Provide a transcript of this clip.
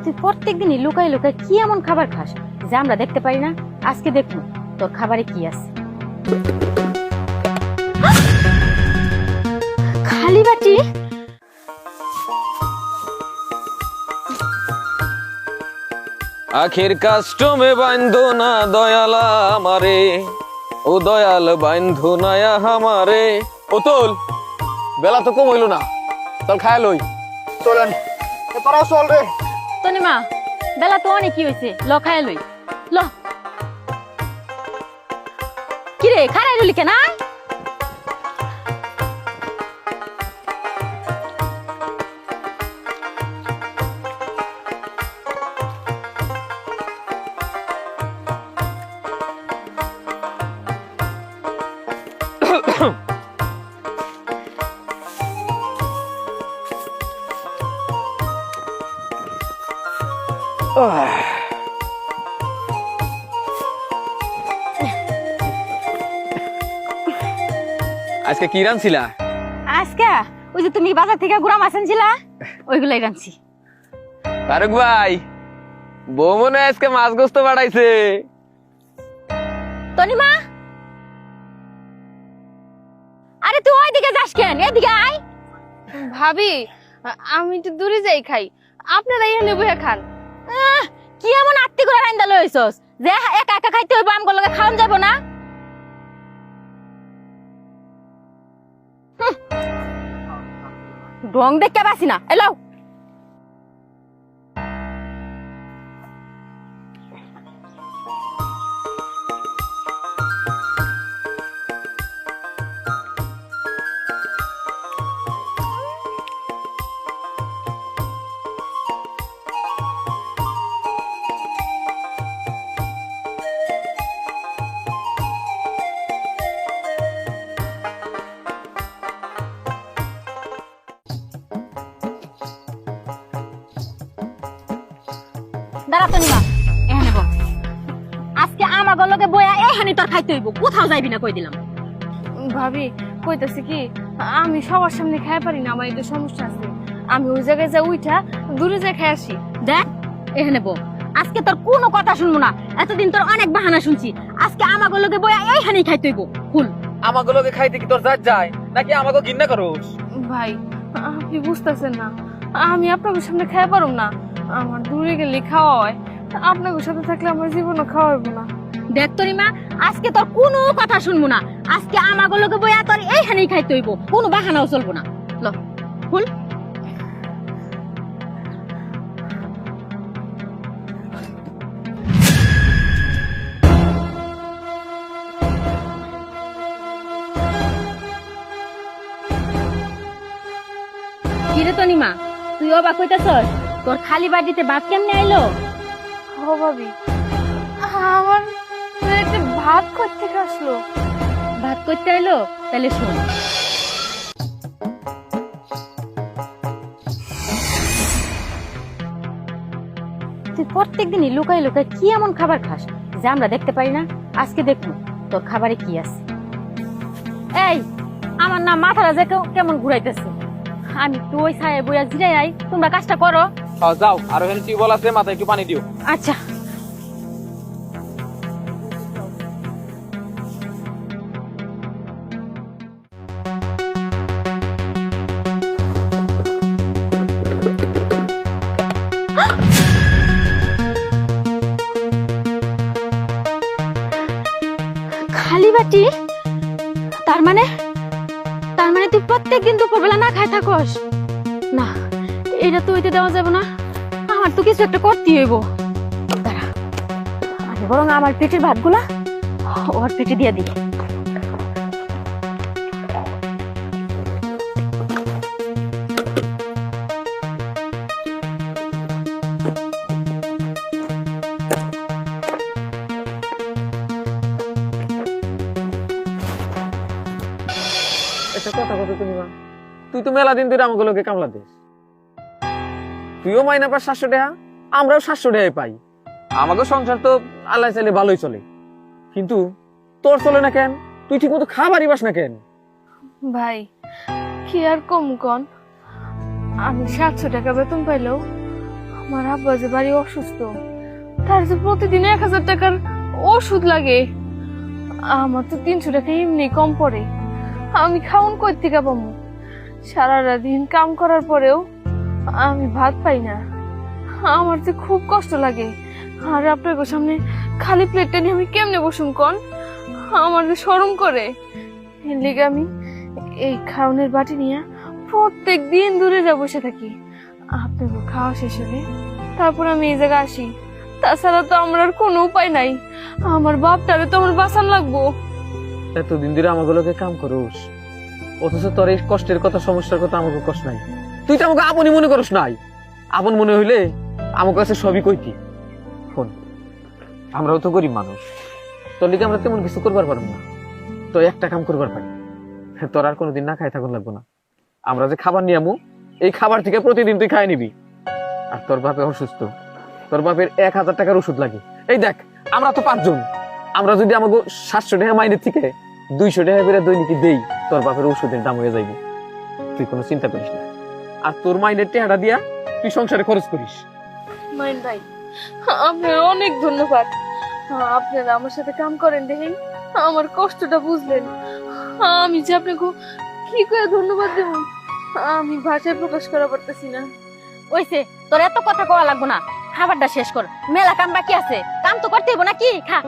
তুই প্রত্যেকদিনই লুকাই লুকাই কি এমন খাবার খাস যে আমরা দেখতে পারি না? আজকে দেখবো তোর খাবারে কি আছে। খালি বাটি? আখের কাস্টমে বান্ধো না দয়ালা আমারে, ও দয়াল বান্ধো না আমারে। ও তোল, বেলা তো কম হইল না, চল খায় লই। চলেন তোরাও চল রে। তনিমা, বেলা তো অনেক কি হয়েছে, ল খায় লই। ল কিরে খারাই রইলি কেন? আজকে কি রানছিলা? আজকে ওই যে তুমি বাজার থেকে গুড়া মাছ আনছিলা, ওইগুলাই রাঁধছি। ফারুক ভাই, বউ মনে হয় আজকে মাছ গোস্ত বাড়াইছে। তনিমা, আরে তুই ওইদিকে যাস কেন? এদিকে আয়। ভাবি, আমি একটু দূরে যাই খাই, আপনারা এখানে বসে খান। কি এমন আত্মি করে রান্দা লইছস যে একা একা খাইতে হইব? আমগো লগে খাওন যাব না? রং দেখে বাসি না। এলো দাঁড়া তনিমা, এখানে বল। আজকে আমাগো লগে বয়া এখানে তোর খাইতে হইব, কোথাও যাইবি না কই দিলাম। ভাবি কইতাছি কি, আমি সবার সামনে খাই পারি না, আমার একটু সমস্যা আছে। আমি ওই জায়গায় যা উঠা দূরে যাই খাই আসি। দেখ এখানে বল, আজকে তোর কোনো কথা শুনবো না। এতদিন তোর অনেক বাহানা শুনছি, আজকে আমাগো লগে বয়া এইখানেই খাইতে হইব। ফুল আমাকে লোকে খাইতে কি তোর জাত যায় নাকি আমাকে ঘৃণা করোস? ভাই আপনি বুঝতেছেন না, আমি আপনাদের সামনে খাই পারুম না। আমার দূরে গেলে খাওয়া হয়, আপনাদের সাথে থাকলে আমার জীবনও খাওয়া হইব না। দেখ তরিমা, আজকে তোর কোনো কথা শুনবো না। আজকে আমাগো লগে বয়া তোর এইখানেই খাইতে হইব, কোনো বাহানাও চলবো না। ল ফুল। কিরে তনিমা, তুই অবাক হইতাছস? তোর খালি বাড়িতে ভাত কেমনে আইলো? ও ভাবি, আমার প্লেটে ভাত করতে আসলো। ভাত করতে আইলো? তাহলে শোন। তুই প্রত্যেকদিনই লুকাই লুকাই কি এমন খাবার খাস যে আমরা দেখতে পারি না? আজকে দেখবো তোর খাবারে কি আছে। এই আমার না মাথাটা যে কেমন ঘুরাইতেছে। আমি তো ওই ছায়ে বইয়া জিরাই আই, তোমরা কাজটা করো। যাও, আর ওখানে টিউবওয়েল আছে, মাথায় একটু পানি দিও। আচ্ছা। খালি বাটি? তার মানে তুই প্রত্যেকদিন দুপুরবেলা না খায় থাকস? না, এটা তো হইতে দেওয়া যাবে না। আমার তো কিছু একটা করতেই হইব। দাঁড়া, আমি বরং আমার পেটের ভাতগুলা ওর পেটে দিয়ে দিই। একটা কথা কথা তুমি, তুই তো মেলা দিন ধরে আমাকে লোকে কামলা দিস। তুইও মাইনা পাস 700 টাকা, আমরাও 700 টাকাই পাই। আমাকে সংসার তো আল্লাহ চাইলে ভালোই চলে, কিন্তু তোর চলে না কেন? তুই ঠিক মতো খাবারই পাস না কেন? ভাই কি আর কম কন, আমি 700 টাকা বেতন পাইলেও আমার আব্বা যে বাড়ি অসুস্থ, তার যে প্রতিদিন 1000 টাকার ওষুধ লাগে, আমার তো 300 টাকা এমনি কম পড়ে। আমি খাউন কই থেকে পাবো? সারাটা দিন কাম করার পরেও আমি ভাত পাই না। আমার যে খুব কষ্ট লাগে। আর আপনার সামনে খালি প্লেটটা নিয়ে আমি কেমনে বসুম কন? আমার যে শরম করে। এর লিগে আমি এই খাওনের বাটি নিয়ে প্রত্যেক দিন দূরে যা বসে থাকি। আপনার খাওয়া শেষ হলে তারপর আমি এই জায়গায় আসি। তাছাড়া তো আমার আর কোনো উপায় নাই। আমার বাপটারে তো আমার বাঁচান লাগবো। এতদিন ধরে আমাগুলোকে কাম করোস, অথচ তোর এই কষ্টের কথা, সমস্যার কথা আমাকে কষ্ট নাই। তুই তো আমাকে আপনই মনে করস নাই। আপন মনে হইলে আমার কাছে সবই কইতি। শোন, আমরাও তো গরিব মানুষ, তোর লিগে আমরা তেমন কিছু করবার পারবো না। তো একটা কাম করবার পারি, তোর আর কোনোদিন না খাই থাকুন লাগবো না। আমরা যে খাবার নিয়ে আমু, এই খাবার থেকে প্রতিদিন তুই খাই নিবি। আর তোর বাপে অসুস্থ, তোর বাপের 1000 টাকার ওষুধ লাগে। এই দেখ, আমরা তো 5 জন। আমরা যদি আমাকে 700 টাকা মাইনের থেকে 200 টাকা করে দৈনিক দেই, তোর বাপের ওষুধের দাম হয়ে যাইবে। তুই কোনো চিন্তা করিস না। আর তোর মাইনের টাকাটা দিয়া তুই সংসারে খরচ করিস। মাইন ভাই, আপনার অনেক ধন্যবাদ। আপনারা আমার সাথে কাম করেন দেখেন, আমার কষ্টটা বুঝলেন। আমি যে আপনাকে কি করে ধন্যবাদ দেব, আমি ভাষায় প্রকাশ করা পারতেছি না। ওইছে, তোর এত কথা কওয়া লাগবো না। খাবারটা শেষ কর, মেলা কাম বাকি আছে। কাম তো করতে হইব নাকি? খা।